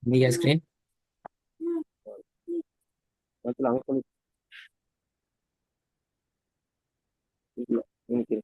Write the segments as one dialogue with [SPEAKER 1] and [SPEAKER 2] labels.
[SPEAKER 1] நீங்க ஸ்கிரீன்.
[SPEAKER 2] مثل عن يمكن.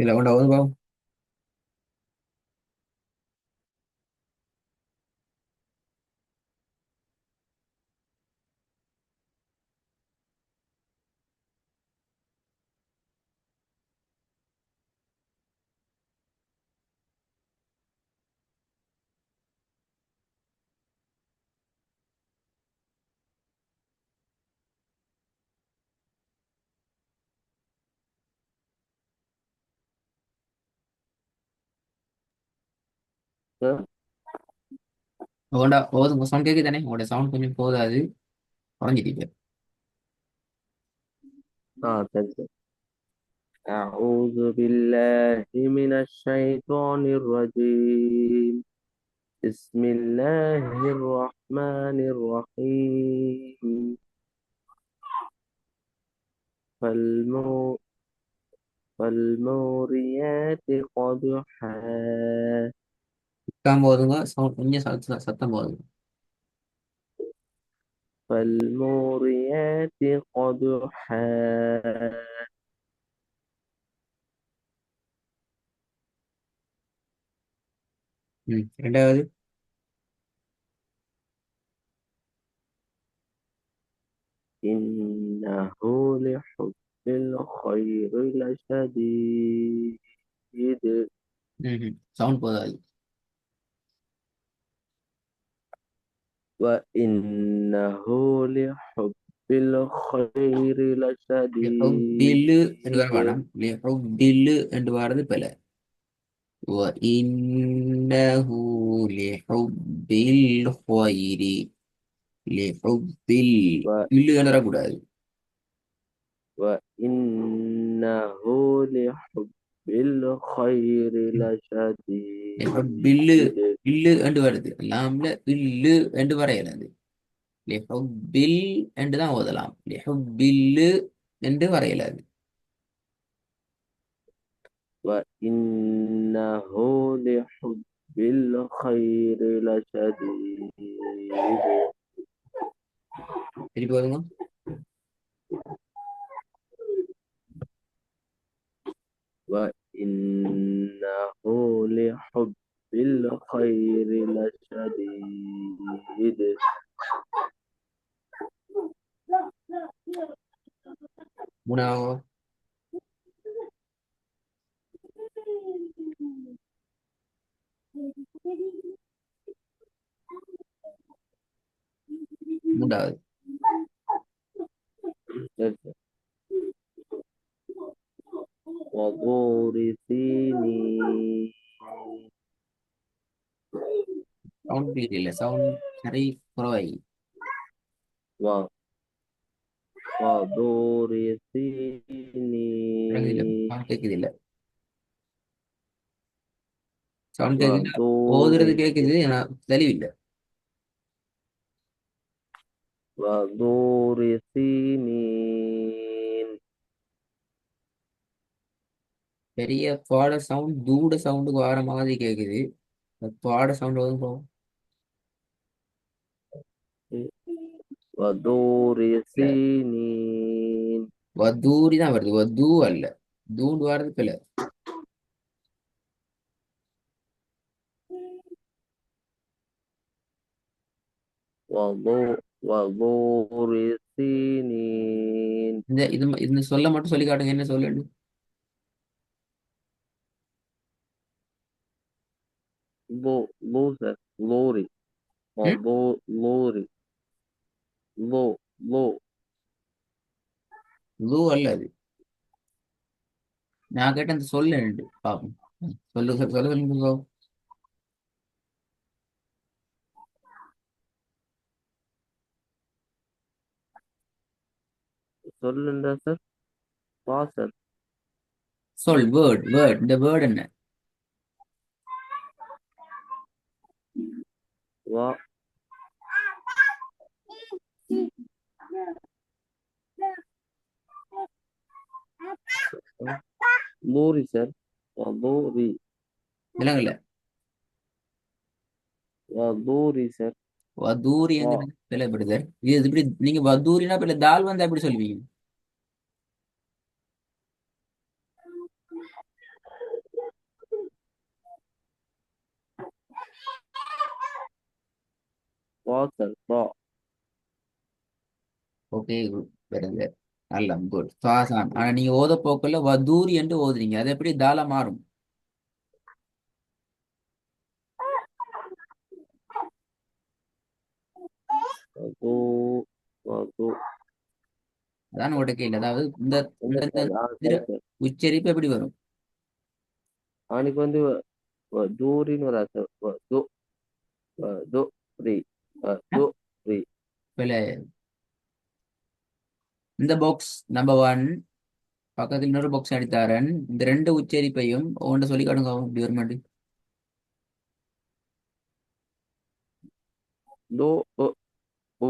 [SPEAKER 1] இதுல கொண்ட ஒரு பாவம்.
[SPEAKER 2] ها؟
[SPEAKER 1] உங்களோட உங்க சவுண்ட் கேக்குது தானே? உங்களோட சவுண்ட் கொஞ்சம் போதாது, குறைஞ்சிட்டீங்க.
[SPEAKER 2] تنسى. أعوذ بالله من الشيطان الرجيم. بسم الله الرحمن الرحيم. فالمو فالموريات قدحا.
[SPEAKER 1] கேட்காம போதுங்க, சவுண்ட் கொஞ்சம் சத்தம் போதுங்க.
[SPEAKER 2] فالموريات قدحا.
[SPEAKER 1] ரெண்டாவது.
[SPEAKER 2] إنه لحب الخير لشديد.
[SPEAKER 1] சவுண்ட் போதாது.
[SPEAKER 2] وإنه لحب الخير لشديد.
[SPEAKER 1] லிஹுப்பில்லு என்று வர வேணாம். லிஹுப்பில்லு என்று வாரது பல. وإنه لحب الخير. لحب
[SPEAKER 2] و-
[SPEAKER 1] இல்லு என்று வரக்கூடாது.
[SPEAKER 2] وإنه لحب الخير
[SPEAKER 1] لحب
[SPEAKER 2] لشديد.
[SPEAKER 1] இல்லு என்று வருது. லாம்ல இல்லு என்று வரையலாது. லிஹுப்பில் என்று தான் ஓதலாம். லிஹுப்பில்லு என்று வரையலாது.
[SPEAKER 2] وإنه لحب الخير لشديد.
[SPEAKER 1] திருப்பி வருங்க.
[SPEAKER 2] وإنه لحب الخير لشديد.
[SPEAKER 1] மூணாவது. மூன்றாவது.
[SPEAKER 2] وطور سينين.
[SPEAKER 1] சவுண்ட் கிளியர் இல்லை. சவுண்ட் சரி குறவாய்.
[SPEAKER 2] و- وطور
[SPEAKER 1] விளங்குது இல்லை.
[SPEAKER 2] سينين.
[SPEAKER 1] சவுண்ட் கேட்குது இல்லை. சவுண்ட் கேட்குது.
[SPEAKER 2] وطور
[SPEAKER 1] ஓதுறது கேட்குது, ஆனா தெளிவில்லை.
[SPEAKER 2] وطور سينين.
[SPEAKER 1] பெரிய பாட சவுண்ட் தூட சவுண்டுக்கு வர மாதிரி கேட்குது. அந்த பாட சவுண்ட் வந்து போகும்.
[SPEAKER 2] وطور
[SPEAKER 1] இல்ல,
[SPEAKER 2] سينين.
[SPEAKER 1] வதூரி தான் வருது. வதூ அல்ல. தூண்டு வர்றது பிள்ளை.
[SPEAKER 2] وطور سينين.
[SPEAKER 1] இந்த சொல்ல மட்டும் சொல்லி காட்டுங்க, என்ன சொல்லு.
[SPEAKER 2] لوزة لوري.
[SPEAKER 1] ம்.
[SPEAKER 2] لوري. لو لو.
[SPEAKER 1] லூ அல்ல அது. நான் கேட்ட அந்த சொல்ல ரெண்டு பாப்போம். சொல்லு சொல்லு சொல்லு சொல்லு.
[SPEAKER 2] சொல்லுண்டா சார். வா சார்.
[SPEAKER 1] சொல், வேர்ட் வேர்ட், இந்த வேர்ட் என்ன?
[SPEAKER 2] வா. லூரி சார். லூரி.
[SPEAKER 1] விலங்குல
[SPEAKER 2] லூரி சார்.
[SPEAKER 1] வதூரி
[SPEAKER 2] வா.
[SPEAKER 1] எங்க விலைப்படுது? இது இப்படி நீங்க வதூரினா இப்ப தால் வந்தா எப்படி சொல்லுவீங்க?
[SPEAKER 2] வா சார். வா.
[SPEAKER 1] ஓகே, வருது. நல்ல குட் சாசான். ஆனா நீங்க ஓத போக்குள்ள வதூரி என்று ஓதுறீங்க, அது எப்படி தாலா மாறும்?
[SPEAKER 2] வதூ. வதூ.
[SPEAKER 1] அதான் உடக்கே இல்லை. அதாவது இந்த
[SPEAKER 2] என்ன
[SPEAKER 1] இந்த இந்த
[SPEAKER 2] சார்?
[SPEAKER 1] இதுல
[SPEAKER 2] சரி சார்.
[SPEAKER 1] உச்சரிப்பு எப்படி வரும்?
[SPEAKER 2] அவனுக்கு வந்து தூரின்னு வராது சார். வதூ. வதூ. ரி. வதூ. ரி.
[SPEAKER 1] விலை இந்த பாக்ஸ் நம்பர் ஒன், பக்கத்தில் இன்னொரு பாக்ஸ் அடித்தாரன். இந்த ரெண்டு உச்சரிப்பையும் உன்கிட்ட சொல்லி காட்டுங்க இப்படி ஒரு மாட்டி.
[SPEAKER 2] தோ. உ.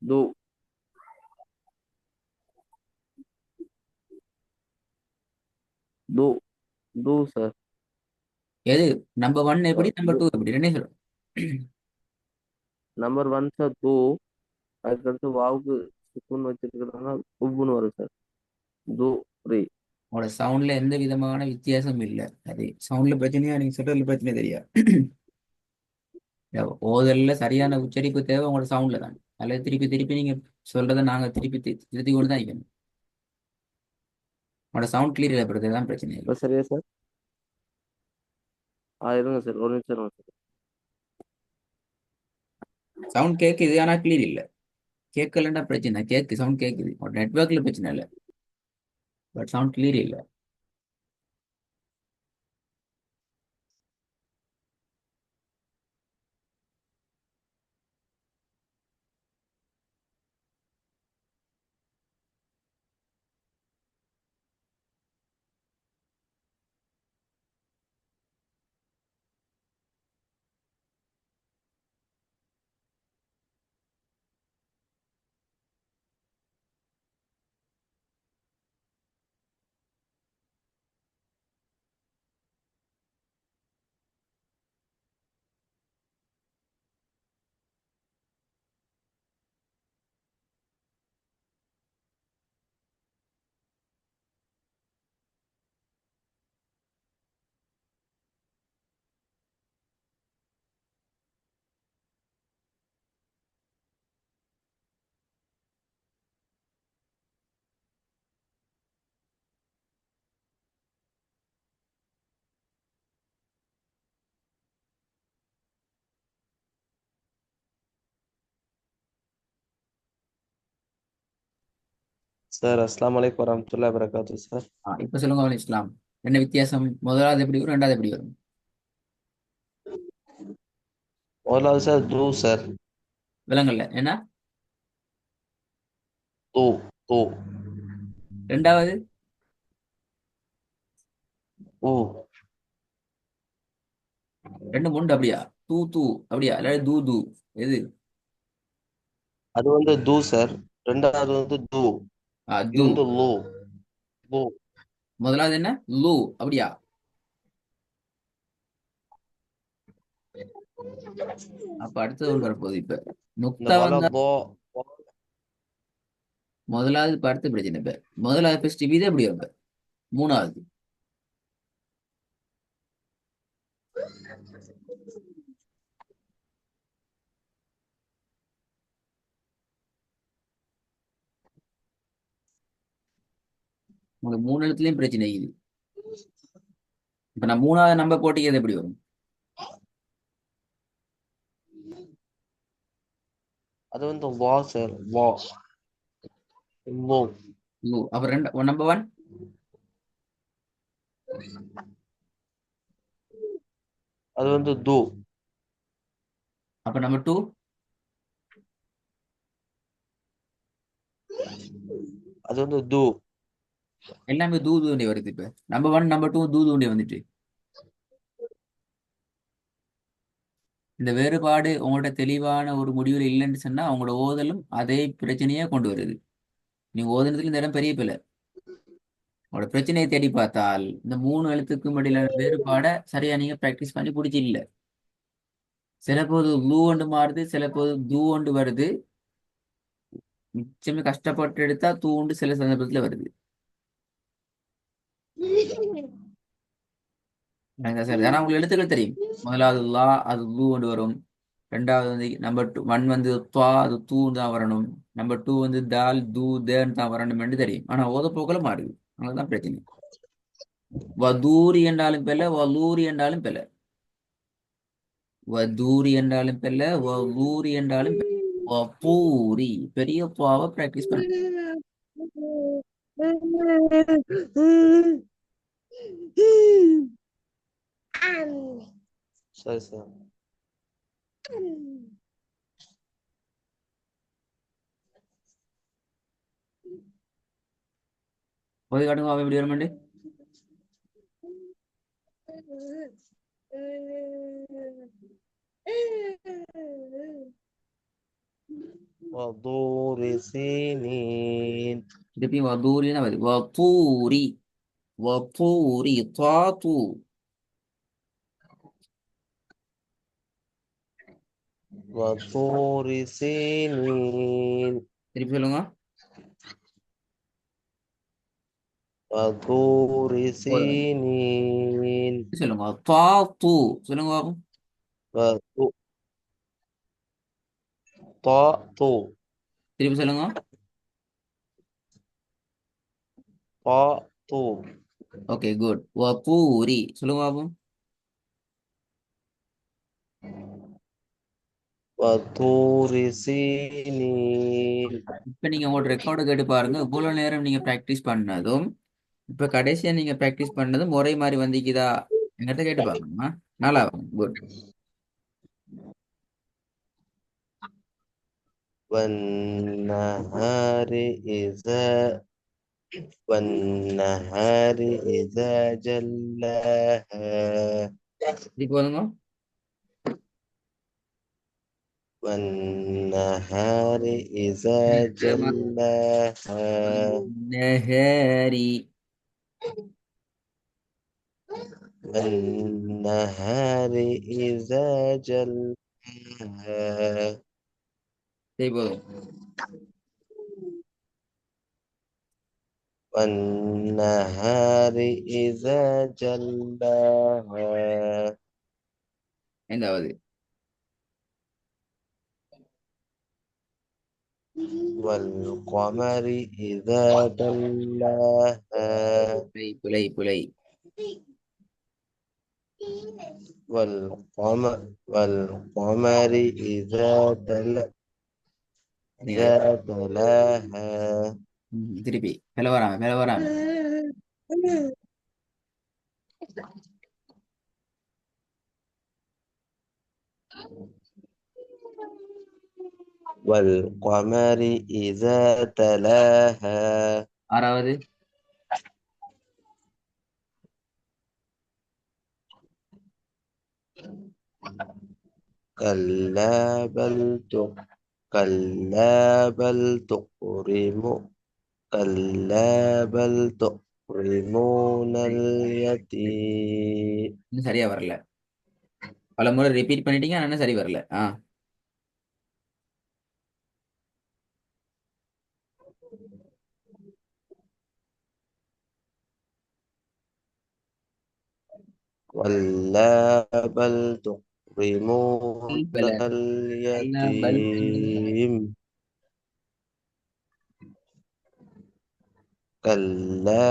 [SPEAKER 2] தூ. தூ. தூ சார்.
[SPEAKER 1] எது நம்பர் ஒன் எப்படி, நம்பர்
[SPEAKER 2] தூ.
[SPEAKER 1] டூ எப்படி, ரெண்டே சொல்லும்.
[SPEAKER 2] நம்பர் ஒன் சார் தூ. அதுக்கடுத்து வாவுக்கு சுக்குன்னு வச்சிருக்கிறதுனால உப்புன்னு வரும் சார். தூ. ரி.
[SPEAKER 1] உங்களோட சவுண்ட்ல எந்த விதமான வித்தியாசமும் இல்லை. அது சவுண்ட்ல பிரச்சனையா, நீங்க சொல்றதுல பிரச்சனை தெரியா? ஓதல்ல சரியான உச்சரிப்பு தேவை உங்களோட சவுண்ட்ல தான். அதில் திருப்பி திருப்பி நீங்க சொல்றதை நாங்க திருப்பி திருத்தி கொண்டு தான் இருக்கணும். உங்களோட சவுண்ட் கிளியர் ஏற்படுறது தான் பிரச்சனை இல்லை.
[SPEAKER 2] இப்போ சரியா சார்? இருங்க சார், ஒரு நிமிஷம் இருங்க சார்.
[SPEAKER 1] சவுண்ட் கேட்குது ஆனா கிளியர் இல்லை. கேட்கலன்னா பிரச்சனை, கேட்கு சவுண்ட் கேட்குது, உங்களோட நெட்ஒர்க்ல பிரச்சனை இல்லை, பட் சவுண்ட் கிளியர் இல்லை.
[SPEAKER 2] சார் அஸ்ஸலாமு அலைக்கும் வரஹ்மத்துல்லாஹி வபரகாத்துஹு சார்.
[SPEAKER 1] இப்ப சொல்லுங்க இஸ்லாம். என்ன வித்தியாசம்? முதலாவது எப்படி வரும், ரெண்டாவது எப்படி வரும்?
[SPEAKER 2] முதலாவது சார் தூ சார்.
[SPEAKER 1] விலங்கல்ல என்ன?
[SPEAKER 2] தூ. தூ.
[SPEAKER 1] ரெண்டாவது
[SPEAKER 2] ஊ.
[SPEAKER 1] ரெண்டு மூணு அப்படியா? தூ தூ அப்படியா, இல்லாட்டி தூ தூ? எது?
[SPEAKER 2] அது வந்து தூ சார். ரெண்டாவது வந்து தூ. இது
[SPEAKER 1] தூ.
[SPEAKER 2] வந்து லூ. லூ.
[SPEAKER 1] முதலாவது என்ன? லூ அப்படியா? அப்ப அடுத்தது ஒன்று வரப்போகுது இப்ப.
[SPEAKER 2] இந்த
[SPEAKER 1] நுக்தா
[SPEAKER 2] வல
[SPEAKER 1] வந்தா
[SPEAKER 2] லோ.
[SPEAKER 1] முதலாவது இப்ப அடுத்த பிரச்சனை. இப்ப முதலாவது ஃபர்ஸ்ட் இது எப்படி வரும் இப்ப? மூணாவது உங்களுக்கு மூணு எழுத்துலயும் பிரச்சனை இது. இப்ப நான் மூணாவது நம்பர் போட்டிக்கு எப்படி வரும்?
[SPEAKER 2] அது வந்து வா சார். வா. லோ.
[SPEAKER 1] லூ. அப்ப ரெண்டு நம்பர் ஒன்.
[SPEAKER 2] அது வந்து தூ.
[SPEAKER 1] அப்ப நம்பர் டூ.
[SPEAKER 2] அது வந்து து.
[SPEAKER 1] எல்லாமே தூது வண்டி வருது இப்ப. நம்பர் ஒன் நம்பர் டூ தூது வண்டி வந்துட்டு. இந்த வேறுபாடு உங்கள்ட்ட தெளிவான ஒரு முடிவில் இல்லைன்னு சொன்னா அவங்களோட ஓதலும் அதே பிரச்சனையே கொண்டு வருது. நீங்க ஓதுனதுல இந்த இடம் பெரிய பிள்ளை. உங்களோட பிரச்சனையை தேடி பார்த்தால் இந்த மூணு எழுத்துக்கும் இடையிலான வேறுபாடை சரியா நீங்க பிராக்டிஸ் பண்ணி பிடிச்சி இல்ல. சில போது லூ ஒன்று மாறுது, சில போது தூ ஒன்று வருது. மிச்சமே கஷ்டப்பட்டு எடுத்தா தூ ஒன்று சில சந்தர்ப்பத்துல வருது. எனக்கு சரி, ஆனா உங்களுக்கு எழுத்துக்கள் தெரியும். முதலாவது லா, அது லூ ஒன்று வரும். ரெண்டாவது வந்து நம்பர் டூ ஒன் வந்து துவா, அது தூ தான் வரணும். நம்பர் டூ வந்து தால் தூ தேன்னு தான் வரணும் தெரியும். ஆனா ஓதப்போக்கில் மாறுது. அங்கதான் பிரச்சனை. வதூரி என்றாலும் பெல்ல, வலூரி என்றாலும் பெல்ல. வதூரி என்றாலும் பெல்ல, வலூரி என்றாலும் பெல்ல. வபூரி பெரிய பாவை பிராக்டிஸ் பண்ண.
[SPEAKER 2] சரி சார்.
[SPEAKER 1] போய் காட்டுங்க அவன் எப்படி வரமாட்டே.
[SPEAKER 2] وطور سينين.
[SPEAKER 1] திருப்பி வதூரி தான் வருது. வபூரி வபூரி தாத்து.
[SPEAKER 2] وطور سينين.
[SPEAKER 1] திருப்பி சொல்லுங்க.
[SPEAKER 2] وطور
[SPEAKER 1] போதும்.
[SPEAKER 2] سينين.
[SPEAKER 1] சொல்லுங்க தாத்து. சொல்லுங்க பாப்போம்.
[SPEAKER 2] وطو. طا طو.
[SPEAKER 1] திருப்பி சொல்லுங்க.
[SPEAKER 2] طا طو.
[SPEAKER 1] Okay good. வபூரி சொல்லுங்க பாப்போம்.
[SPEAKER 2] وطور سينين.
[SPEAKER 1] இப்ப நீங்க உங்களோட ரெக்கார்டை கேட்டு பாருங்க. இவ்வளவு நேரம் நீங்க பிராக்டிஸ் பண்ணதும் இப்ப கடைசியா நீங்க பிராக்டிஸ் பண்ணதும் ஒரே மாதிரி வந்திக்குதா என்கிட்ட கேட்டு பாருங்கம்மா. நல்லா குட்.
[SPEAKER 2] والنهار إذا والنهار إذا جلاها.
[SPEAKER 1] இது போதுங்க.
[SPEAKER 2] والنهار إذا جلاها.
[SPEAKER 1] நெஹரி.
[SPEAKER 2] والنهار إذا جلاها.
[SPEAKER 1] சரி போதும்.
[SPEAKER 2] والنهار إذا جلاها.
[SPEAKER 1] ஐந்தாவது.
[SPEAKER 2] والقمر إذا تلاها.
[SPEAKER 1] பிழை பிழை பிழை.
[SPEAKER 2] والقمر
[SPEAKER 1] நீங்க
[SPEAKER 2] إذا تلاها.
[SPEAKER 1] திருப்பி மேல வராம மேல வராம.
[SPEAKER 2] والقمر إذا تلاها.
[SPEAKER 1] ஆறாவது.
[SPEAKER 2] كلا بل كلا بل تكرم كلا بل تكرمون اليتيم.
[SPEAKER 1] இன்னும் சரியா வரல. பல முறை ரிப்பீட் பண்ணிட்டீங்க ஆனா இன்னும் சரி வரல.
[SPEAKER 2] كلا بل تكرمون
[SPEAKER 1] பல அல்ல பல்
[SPEAKER 2] اليتيم. كلا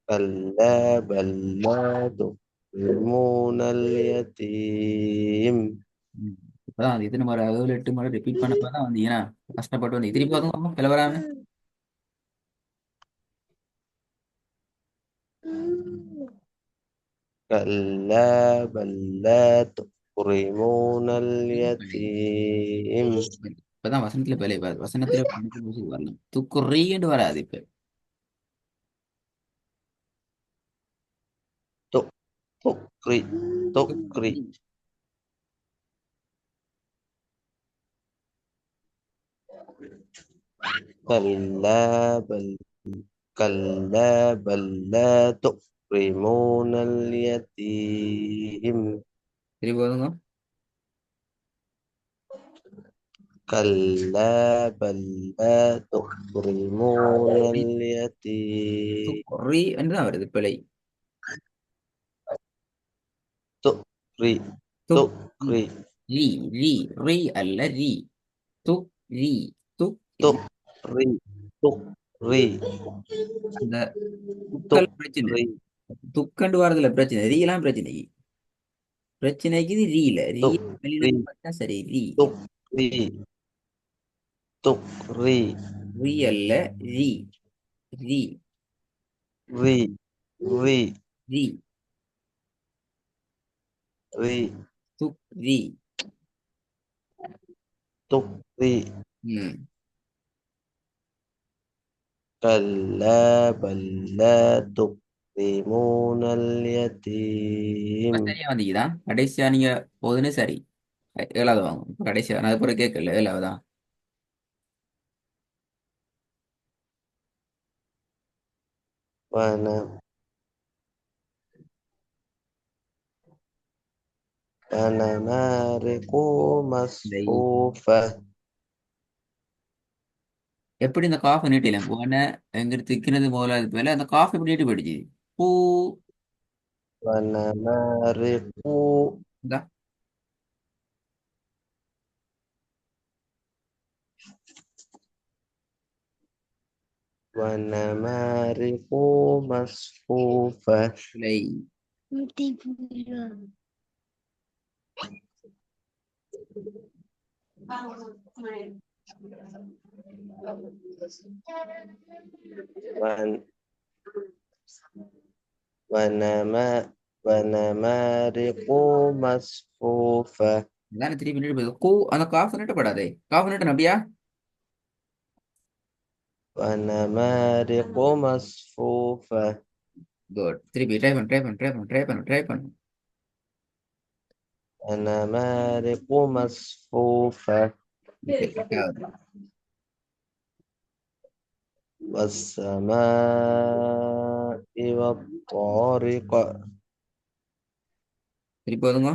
[SPEAKER 2] كلا بل لا تكرمون اليتيم.
[SPEAKER 1] இப்பதான் அது எத்தனை முறை 7 8 முறை ரிப்பீட் பண்ணப்பதான் வந்தீங்கன்னா கஷ்டப்பட்டு வந்து திருப்பி பார்த்துங்க மேல வராம.
[SPEAKER 2] كلا بل لا تكرمون
[SPEAKER 1] பிழை.
[SPEAKER 2] اليتيم.
[SPEAKER 1] இப்பதான் வசனத்துல பிழை. வசனத்துல வரலாம். துக்குறீன்னு வராது இப்ப.
[SPEAKER 2] تقري تقري
[SPEAKER 1] துக்ரி.
[SPEAKER 2] كلا بل كلا بل لا تكرمون اليتيم
[SPEAKER 1] திருப்பி போதுங்க.
[SPEAKER 2] كلا بل لا تكرمون اليتيم
[SPEAKER 1] துக்ரி என்றுதான் வருது பிழை.
[SPEAKER 2] تقري
[SPEAKER 1] துக்
[SPEAKER 2] تقري
[SPEAKER 1] ரி ரி ரி அல்ல ரி. துக் ரி துக் ரி.
[SPEAKER 2] تقري تقري
[SPEAKER 1] அந்த துக்கல் பிரச்சனை.
[SPEAKER 2] تقري
[SPEAKER 1] துக்கண்டு வரதுல பிரச்சனை, ரீலாம் பிரச்சனை. பிரச்சனைக்கு இது ரீல ரீ
[SPEAKER 2] تقري
[SPEAKER 1] வெளியில பார்த்தா சரி ரீ.
[SPEAKER 2] تقري تقري
[SPEAKER 1] ரி அல்ல ரி. ரி
[SPEAKER 2] ري ري
[SPEAKER 1] ரி.
[SPEAKER 2] ري
[SPEAKER 1] துக் ரி.
[SPEAKER 2] تقري
[SPEAKER 1] ம்.
[SPEAKER 2] كلا بل لا تكرمون
[SPEAKER 1] இப்ப
[SPEAKER 2] اليتيم
[SPEAKER 1] சரியா வந்தீங்கதா. கடைசியா நீங்க போதுன்னு சரி. ஏழாவது வாங்க. இப்ப கடைசியா நான் அப்புறம் கேட்கல, ஏழாவதா.
[SPEAKER 2] وأنا مارق
[SPEAKER 1] இந்த
[SPEAKER 2] مصفوفة
[SPEAKER 1] எப்படி இந்த காஃபை நீட்டிலாம் போன எங்க திக்கிறது போல அது போல அந்த காஃபி எப்படி நீட்டு போயிடுச்சு. பூ.
[SPEAKER 2] ونمارق
[SPEAKER 1] இந்தா.
[SPEAKER 2] ونمارق مصفوفة
[SPEAKER 1] இல்லை.
[SPEAKER 2] ون- ونما ونمارق مصفوفة
[SPEAKER 1] இதான திருப்பி நீட்டு போகுது. கூ அந்த காஃபி நீட்டப்படாதே. காஃபி நீட்ட அப்படியா.
[SPEAKER 2] ونمارق مصفوفة
[SPEAKER 1] குட். திருப்பி ட்ரை பண்ணு.
[SPEAKER 2] ونمارق مصفوفة
[SPEAKER 1] ஓகே, எட்டாவது.
[SPEAKER 2] والسماء والطارق
[SPEAKER 1] திருப்பி போதுங்க.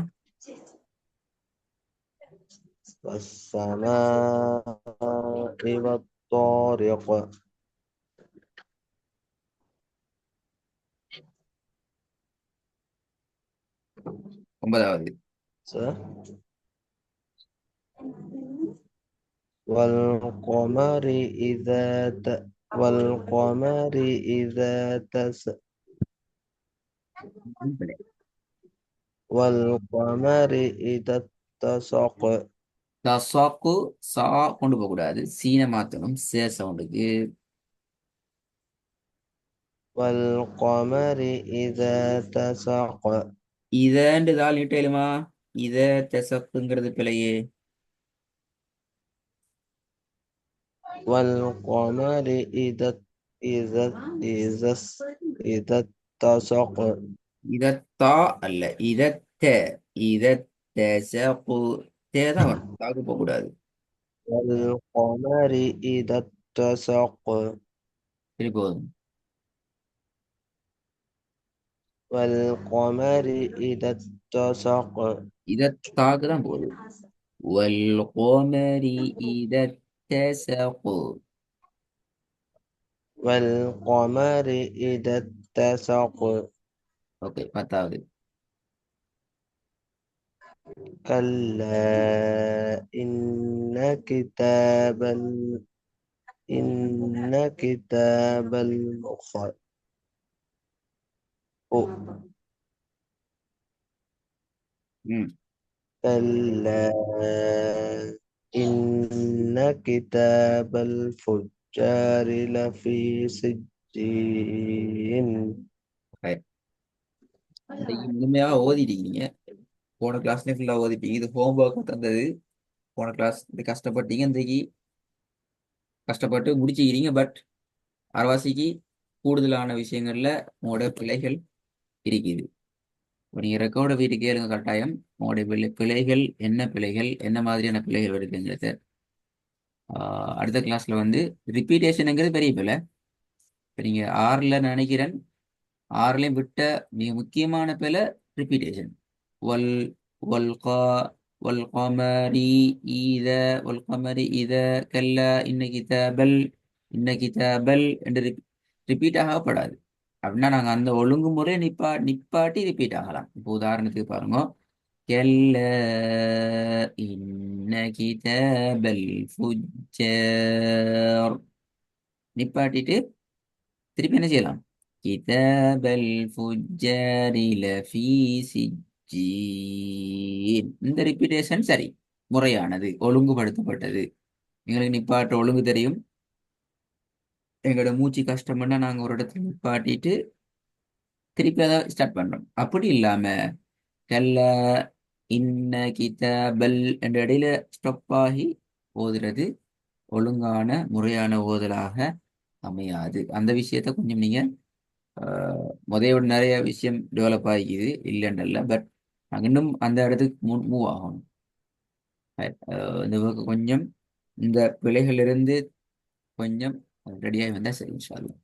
[SPEAKER 2] والسماء والطارق
[SPEAKER 1] ஒன்பதாவது.
[SPEAKER 2] والقمر والقمر إذا
[SPEAKER 1] பிழை.
[SPEAKER 2] والقمر إذا اتسق
[SPEAKER 1] தசாக்கு சா கொண்டு போக கூடாது, சீனை மாத்தணும் சே சவுண்டுக்கு.
[SPEAKER 2] والقمر إذا اتسق
[SPEAKER 1] இதண்டு தாள் நீட்டலுமா. இத தெசப்புங்கிறது பிழையே.
[SPEAKER 2] والقمر إذا إذا إذا اتسق
[SPEAKER 1] இதத்தா அல்ல இதத்த. இதத்தெசப்பு. தேதான் வரும், தாக்கு போக கூடாது.
[SPEAKER 2] والقمر إذا اتسق
[SPEAKER 1] சரி போதும்.
[SPEAKER 2] والقمر إذا اتسق
[SPEAKER 1] இதத்தாக்கு தான் போகுது. வல்கோமரி இதத்தெசப்பு.
[SPEAKER 2] والقمر إذا اتسق
[SPEAKER 1] ஓகே, பத்தாவது.
[SPEAKER 2] كلا إن كتاب
[SPEAKER 1] ம்.
[SPEAKER 2] كلا إن كتاب الفجار لفي سجين
[SPEAKER 1] சரி. இன்னைக்கு முழுமையாக ஓதிட்டீங்க. போன கிளாஸ்லேயும் ஃபுல்லாக ஓதிட்டீங்க. இது ஹோம் ஒர்க் தந்தது. போன கிளாஸ் இது கஷ்டப்பட்டீங்க, இன்றைக்கு கஷ்டப்பட்டு முடிச்சுக்கிறீங்க. பட் அரைவாசிக்கு கூடுதலான விஷயங்கள்ல உங்களோட பிழைகள் இருக்குது. நீங்க ரெக்கார்டை வீட்டுக்கு கேளுங்க கட்டாயம். உங்களுடைய பிழைகள் என்ன, பிழைகள் என்ன மாதிரியான பிழைகள் வருதுங்கிறது. அடுத்த கிளாஸ்ல வந்து ரிப்பீட்டேஷனுங்கிறது பெரிய பிழை. இப்போ நீங்க ஆறுல நினைக்கிறேன், ஆறுலையும் விட்ட மிக முக்கியமான பிழை ரிப்பீட்டேஷன். வல் வல் கா வல் கமரி ஈத வல் கமரி இத கல்ல இன்னைக்கு தபல் என்று ரிப்பீட் ஆகப்படாது. அப்படின்னா நாங்கள் அந்த ஒழுங்குமுறை நிப்பாட்டி ரிப்பீட் ஆகலாம். இப்போ உதாரணத்துக்கு பாருங்க, கெல்ல இன்ன கிதாபல் ஃபுஜ்ஜார் நிப்பாட்டிட்டு திருப்பி என்ன செய்யலாம்? கிதாபல் ஃபுஜ்ஜாரி லஃபீ சிஜ்ஜீன். இந்த ரிப்பீட்டேஷன் சரி, முறையானது, ஒழுங்குபடுத்தப்பட்டது. எங்களுக்கு நிப்பாட்ட ஒழுங்கு தெரியும். எங்களோட மூச்சு கஷ்டம்னா நாங்கள் ஒரு இடத்துல நிப்பாட்டிட்டு திருப்பி அதை ஸ்டார்ட் பண்றோம். அப்படி இல்லாம கல்ல இன்ன கிதாபல் என்ற இடையில ஸ்டாப் ஆகி ஓதுறது ஒழுங்கான முறையான ஓதலாக அமையாது. அந்த விஷயத்த கொஞ்சம் நீங்க முதையோட நிறைய விஷயம் டெவலப் ஆகிக்குது இல்லைன்றல்ல, பட் நாங்கள் இன்னும் அந்த இடத்துக்கு மூவ் ஆகணும். இந்த work கொஞ்சம் இந்த பிழைகளிலிருந்து கொஞ்சம் ரெடியாகி வந்தால் சரி இன்ஷா அல்லாஹ்.